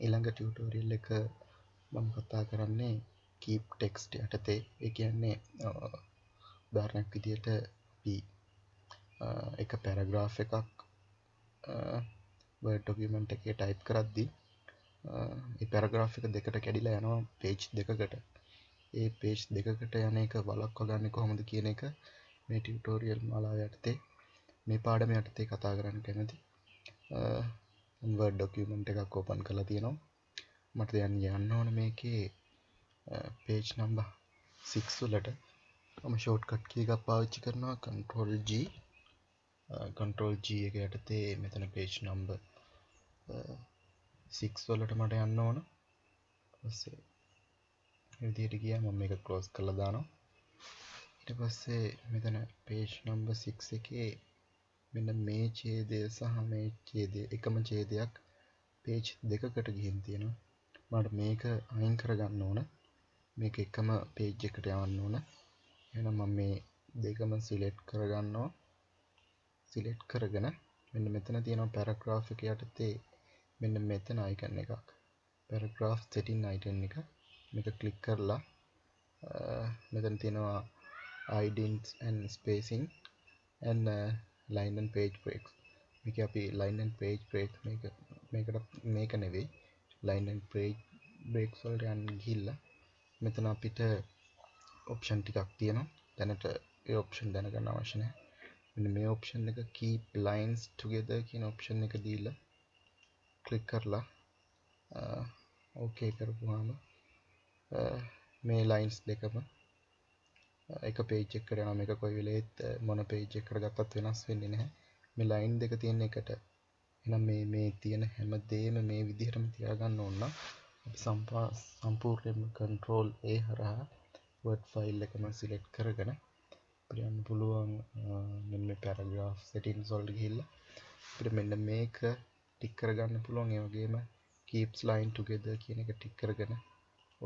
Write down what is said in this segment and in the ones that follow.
ඊළඟ ටියුටෝරියල් එක මම කතා කරන්නේ keep text යටතේ. ඒ කියන්නේ උදාහරණයක් විදියට අපි එක පැරග්‍රාෆ් එකක් Word document එකේ type කරද්දී ඒ පැරග්‍රාෆ් එක දෙකට කැඩිලා යනවා page දෙකකට. ඒ page දෙකකට යන එක වළක්වා ගන්න කොහොමද කියන එක මේ ටියුටෝරියල් මාලාව යටතේ මේ පාඩම යටතේ කතා කරන්න කැමතියි. Word document එකක් open කරලා තියෙනවා. මට දැන් යන්න ඕන මේකේ page number 6 වලට මම shortcut key එකක් පාවිච්චි කරනවා control G එක යටතේ මෙතන page number 6 වලට මට යන්න ඕන. ඊපස්සේ මේ විදිහට ගියා මම මේක close කරලා දානවා. ඊට පස්සේ මෙතන page number 6 එකේ මෙන්න මේ ඡේදය සහ මේ ඡේදය එකම ඡේදයක් page දෙකකට ගිහින් තියෙනවා. මට මේක අයින් කරගන්න ඕන. මේක එකම page එකට යවන්න ඕන. එහෙනම් මම මේ දෙකම select කරගන්නවා. select කරගෙන මෙන්න මෙතන තියෙනවා paragraph එක යටතේ මෙන්න මෙතන icon එකක්. paragraph setting icon එක. මේක click කරලා මෙතන තියෙනවා indents and spacing and line and page breaks. මේක අපි line and page breaks මේක නෙවෙයි line and page breaks වලට යන්න ගිහිල්ලා මෙතන අපිට option ටිකක් තියෙනවා. දැනට ඒ option දැනගන්න අවශ්‍ය නැහැ. මෙන්න මේ option එක keep lines together කියන option එක දීලා click කරලා okay කරපුවාම මේ lines දෙකම එක page එකකට යනවා. මේක කොයි වෙලේත් මොන page එකකට ගත්තත් වෙනස් වෙන්නේ නැහැ. මේ line දෙක තියෙන එකට. එහෙනම් මේ තියෙන හැම දෙයක්ම මේ විදිහටම තියාගන්න ඕන නම් අපි සම්පූර්ණයෙන්ම control A හරහා word file එකම select කරගෙන අපිට යන්න පුළුවන් මෙන්න මේ paragraph settings වලට ගිහිල්ලා අපිට මෙන්න මේක ටික් කරගන්න පුළුවන්. ඒ වගේම keeps line together කියන එක ටික් කරගෙන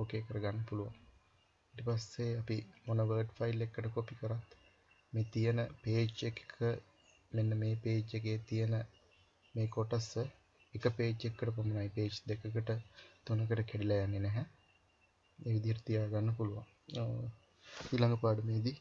okay කරගන්න පුළුවන්. ඊට පස්සේ අපි මොන word file එකකට copy කරත් මේ තියෙන page එකක මෙන්න මේ page එකේ තියෙන මේ කොටස එක page එකකට පමණයි page දෙකකට තුනකට කැඩිලා යන්නේ නැහැ. මේ විදිහට තියාගන්න පුළුවන්. ඊළඟ පාඩමේදී